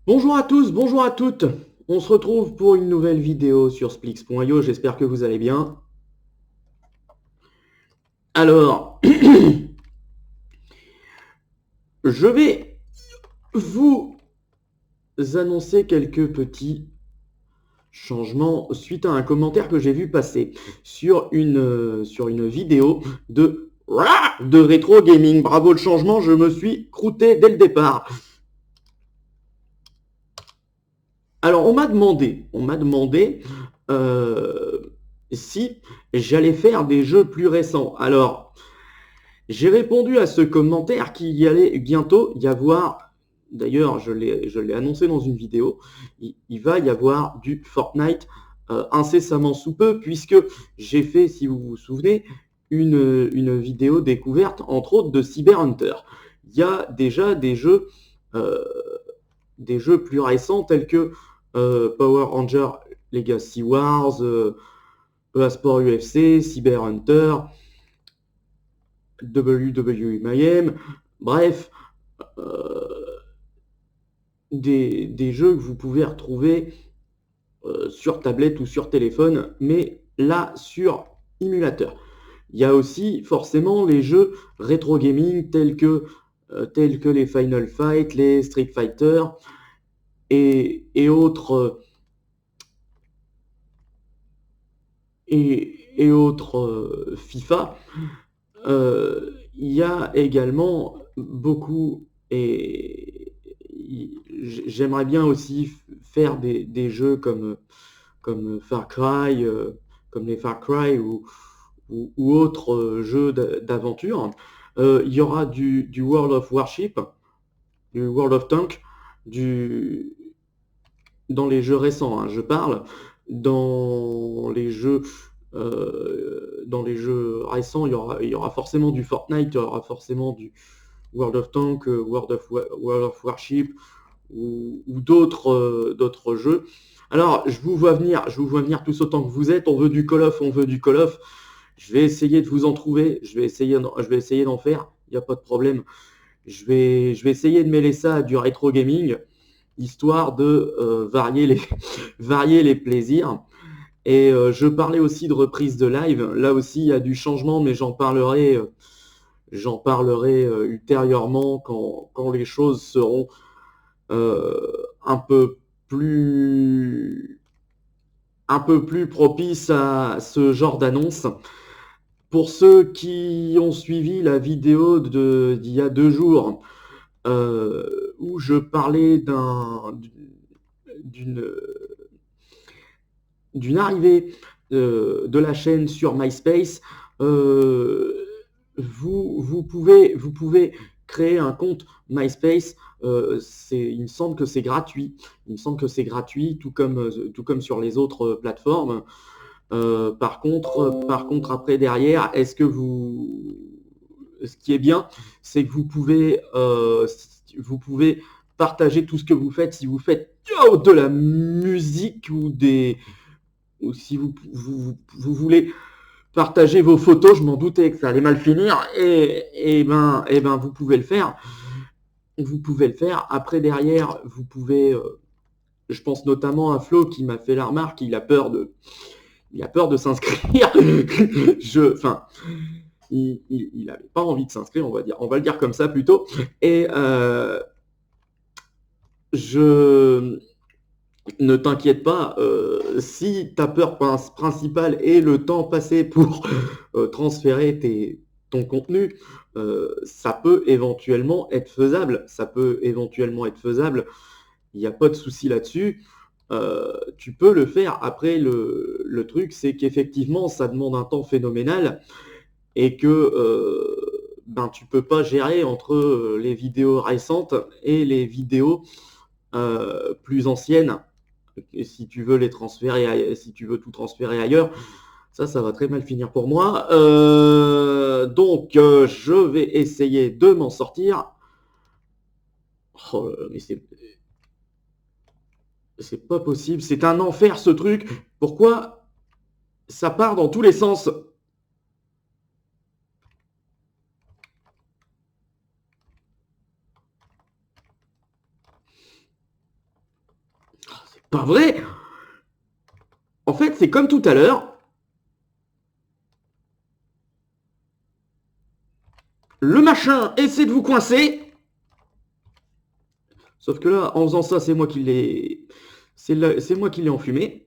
Bonjour à tous, bonjour à toutes. On se retrouve pour une nouvelle vidéo sur Splix.io. J'espère que vous allez bien. Alors, je vais vous annoncer quelques petits changements suite à un commentaire que j'ai vu passer sur une vidéo de rétro gaming. Bravo le changement, je me suis croûté dès le départ. Alors, on m'a demandé euh, si j'allais faire des jeux plus récents. Alors, j'ai répondu à ce commentaire qu'il y allait bientôt y avoir, d'ailleurs, je l'ai annoncé dans une vidéo, il va y avoir du Fortnite incessamment sous peu, puisque j'ai fait, si vous vous souvenez, une vidéo découverte, entre autres, de Cyber Hunter. Il y a déjà euh, des jeux plus récents tels que Power Ranger Legacy Wars, EA Sport UFC, Cyber Hunter, WWE Mayhem, bref, euh, des jeux que vous pouvez retrouver sur tablette ou sur téléphone, mais là sur émulateur. Il y a aussi forcément les jeux rétro gaming tels que les Final Fight, les Street Fighter et autres FIFA. Il y a également beaucoup, et j'aimerais bien aussi faire des jeux comme Far Cry, comme les Far Cry ou autres jeux d'aventure. Il y aura du World of Warship, du World of Tank, du, dans les jeux récents, hein, je parle. Dans les jeux récents, il y aura forcément du Fortnite, il y aura forcément du World of Tank, World of Warship ou d'autres jeux. Alors, je vous vois venir tous autant que vous êtes. On veut du Call of, on veut du Call of. Je vais essayer de vous en trouver. Je vais essayer d'en faire. Il n'y a pas de problème. Je vais essayer de mêler ça à du rétro gaming, histoire de varier les plaisirs. Et je parlais aussi de reprise de live. Là aussi, il y a du changement, mais j'en parlerai ultérieurement quand les choses seront un peu plus propices à ce genre d'annonce. Pour ceux qui ont suivi la vidéo d'il y a 2 jours, où je parlais d'une d'une arrivée de la chaîne sur MySpace, euh, vous pouvez créer un compte MySpace. Il me semble que c'est gratuit. Il me semble que c'est gratuit, tout comme sur les autres plateformes. Par contre, après, derrière, ce qui est bien, c'est que vous pouvez partager tout ce que vous faites. Si vous faites de la musique ou si vous voulez partager vos photos, je m'en doutais que ça allait mal finir, et ben, vous pouvez le faire. Vous pouvez le faire. Après, derrière, vous pouvez. Je pense notamment à Flo qui m'a fait la remarque, il a peur de s'inscrire. Enfin, il n'avait pas envie de s'inscrire, on va le dire comme ça plutôt. Et je ne t'inquiète pas, si ta peur principale est le temps passé pour transférer ton contenu, ça peut éventuellement être faisable. Ça peut éventuellement être faisable. Il n'y a pas de souci là-dessus. Tu peux le faire. Après, le truc, c'est qu'effectivement, ça demande un temps phénoménal et que ben, tu peux pas gérer entre les vidéos récentes et les vidéos plus anciennes. Et si tu veux si tu veux tout transférer ailleurs, ça va très mal finir pour moi. Donc, je vais essayer de m'en sortir. Oh là là, mais c'est pas possible. C'est un enfer ce truc. Pourquoi ça part dans tous les sens? Pas vrai? En fait, c'est comme tout à l'heure. Le machin essaie de vous coincer. Sauf que là, en faisant ça, c'est moi qui l'ai... C'est moi qui l'ai enfumé.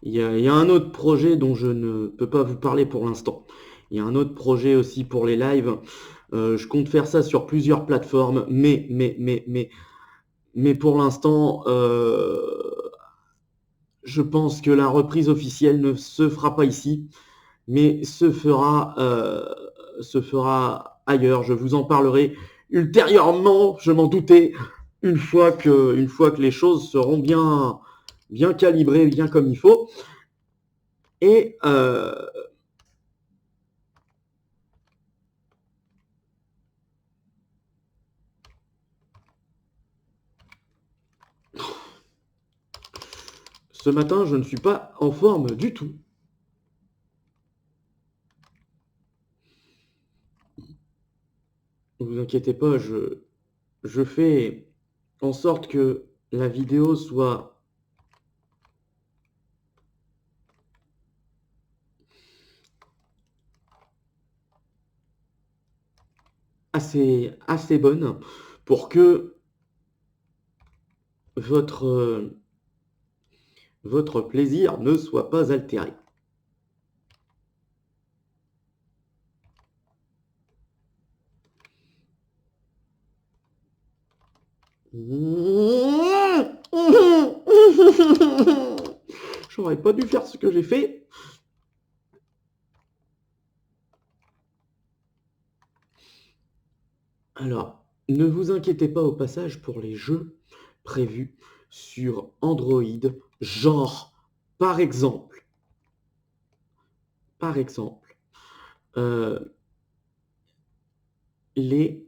Il y a un autre projet dont je ne peux pas vous parler pour l'instant. Il y a un autre projet aussi pour les lives. Je compte faire ça sur plusieurs plateformes, mais pour l'instant, je pense que la reprise officielle ne se fera pas ici, mais se fera ailleurs. Je vous en parlerai ultérieurement, je m'en doutais, une fois que les choses seront bien calibrées, bien comme il faut. Et ce matin, je ne suis pas en forme du tout. Ne vous inquiétez pas, je fais en sorte que la vidéo soit assez bonne pour que votre, votre plaisir ne soit pas altéré. J'aurais pas dû faire ce que j'ai fait. Alors, ne vous inquiétez pas au passage pour les jeux prévus sur Android, genre, par exemple, par exemple, euh, les...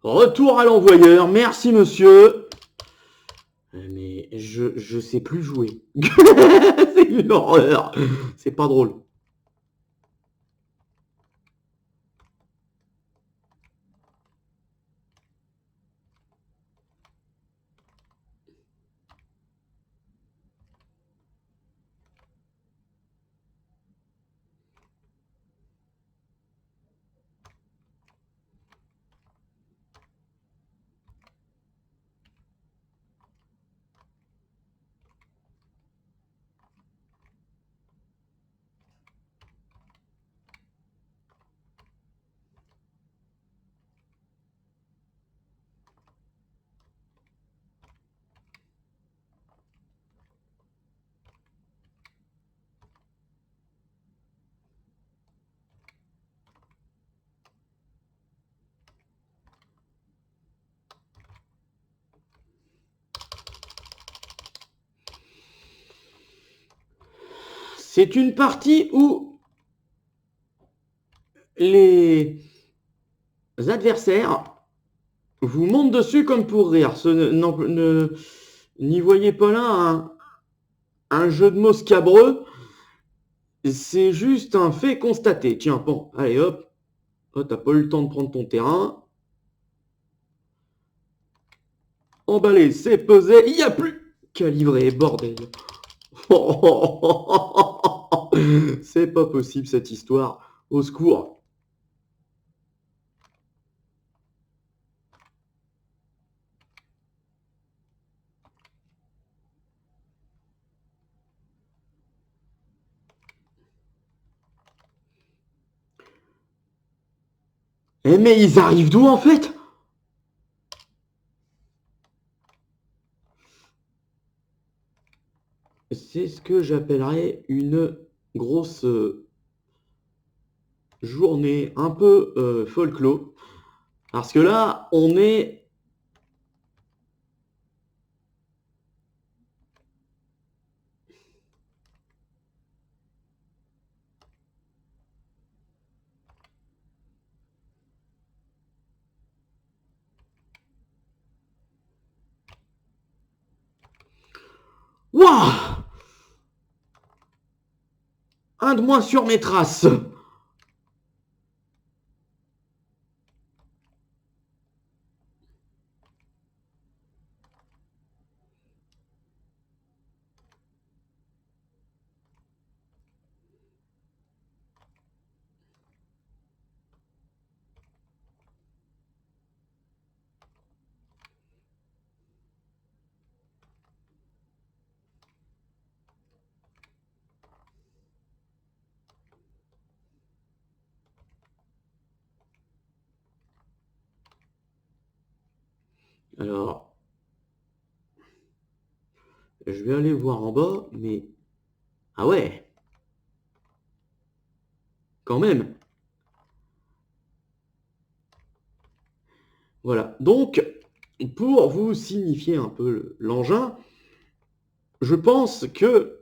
Retour à l'envoyeur, merci monsieur. Mais je sais plus jouer. C'est une horreur. C'est pas drôle. C'est une partie où les adversaires vous montent dessus comme pour rire. N'y voyez pas là un jeu de mots scabreux. C'est juste un fait constaté. Tiens, bon, allez hop. Oh, t'as pas eu le temps de prendre ton terrain. Emballé, c'est pesé. Il n'y a plus qu'à livrer, bordel. C'est pas possible cette histoire. Au secours. Eh mais ils arrivent d'où en fait? C'est ce que j'appellerais une grosse journée un peu folklore. Parce que là, on est... Waouh! Un de moins sur mes traces. Alors, je vais aller voir en bas, mais... Ah ouais, quand même. Voilà. Donc, pour vous signifier un peu l'engin, je pense que...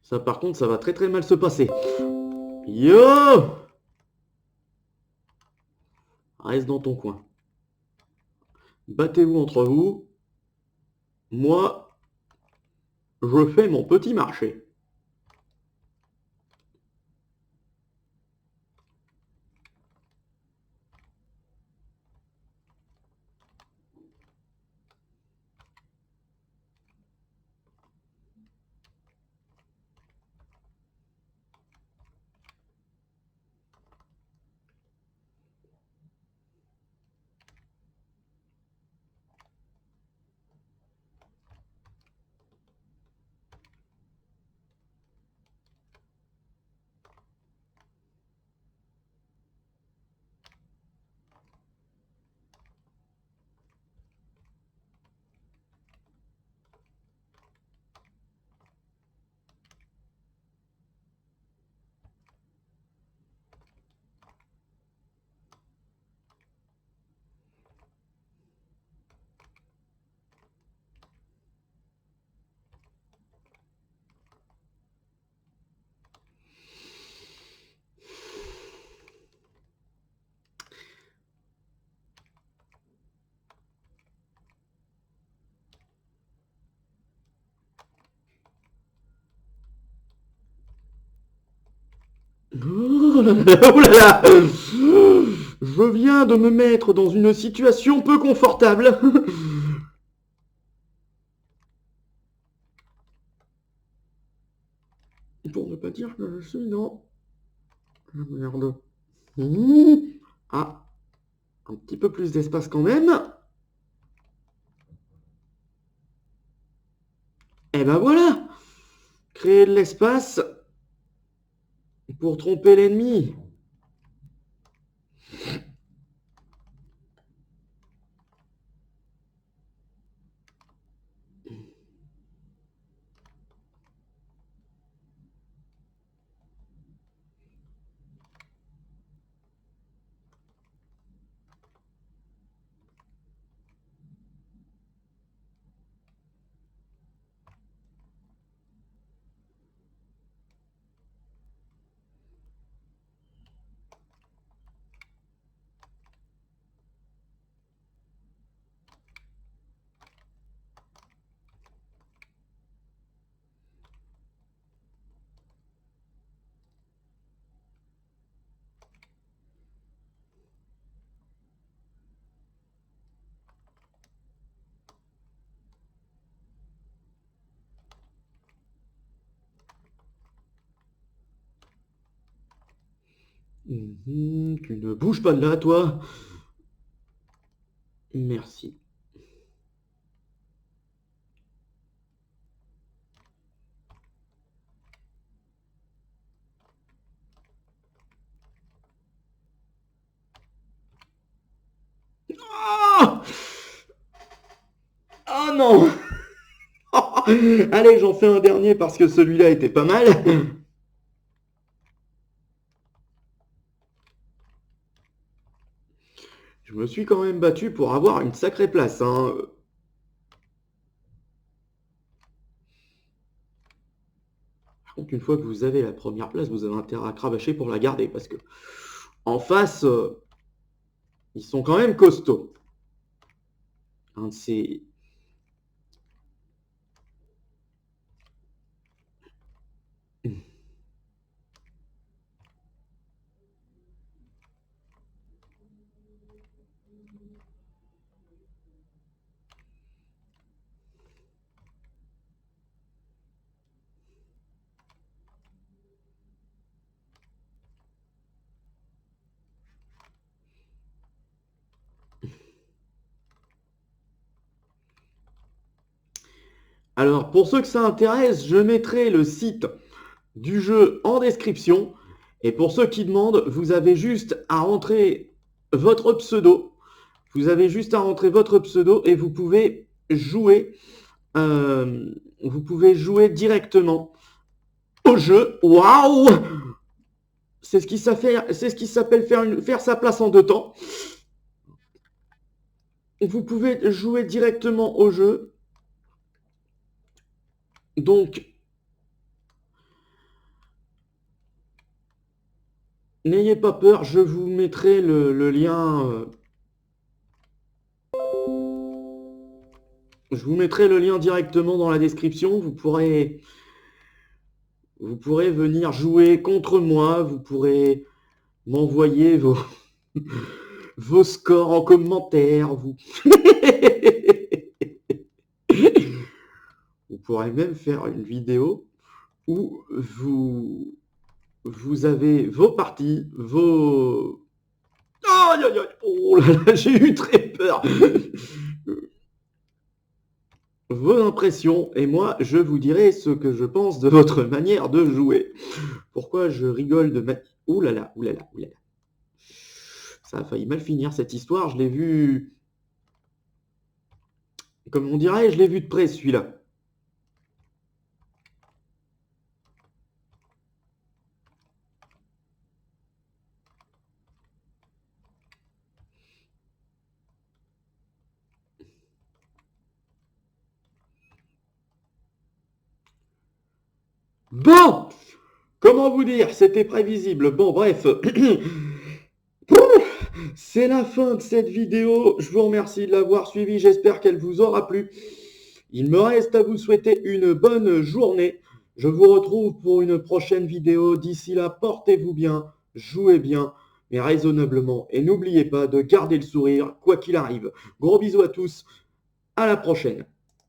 Ça, par contre, ça va très très mal se passer. Yo! Reste dans ton coin. Battez-vous entre vous. Moi, je fais mon petit marché. Oh là là, oh là là! Je viens de me mettre dans une situation peu confortable. Pour ne pas dire que je suis dans... Ah, merde. Ah, un petit peu plus d'espace quand même. Et ben voilà! créer de l'espace pour tromper l'ennemi. Tu ne bouges pas de là, toi. Merci. Ah oh non. Allez, j'en fais un dernier parce que celui-là était pas mal. Je me suis quand même battu pour avoir une sacrée place, hein. Par contre, une fois que vous avez la première place, vous avez intérêt à cravacher pour la garder parce que en face, ils sont quand même costauds. Un de ces... Alors, pour ceux que ça intéresse, je mettrai le site du jeu en description. Et pour ceux qui demandent, vous avez juste à rentrer votre pseudo. Vous avez juste à rentrer votre pseudo et vous pouvez jouer. Vous pouvez jouer directement au jeu. Waouh! C'est ce qui s'appelle faire sa place en 2 temps. Vous pouvez jouer directement au jeu. Donc, n'ayez pas peur, je vous mettrai le lien. Je vous mettrai le lien directement dans la description. Vous pourrez venir jouer contre moi. Vous pourrez m'envoyer vos scores en commentaire. Vous pourrez même faire une vidéo où vous avez vos parties, vos... Aïe, aïe, aïe. Oh là là, j'ai eu très peur. Vos impressions, et moi, je vous dirai ce que je pense de votre manière de jouer. Pourquoi je rigole de ma... Ouh là là, ouh là là, ouh là là. Ça a failli mal finir cette histoire, je l'ai vu... Comme on dirait, je l'ai vu de près celui-là. Bon, comment vous dire, c'était prévisible. Bon, bref, c'est la fin de cette vidéo. Je vous remercie de l'avoir suivi, j'espère qu'elle vous aura plu. Il me reste à vous souhaiter une bonne journée. Je vous retrouve pour une prochaine vidéo. D'ici là, portez-vous bien, jouez bien, mais raisonnablement. Et n'oubliez pas de garder le sourire, quoi qu'il arrive. Gros bisous à tous, à la prochaine.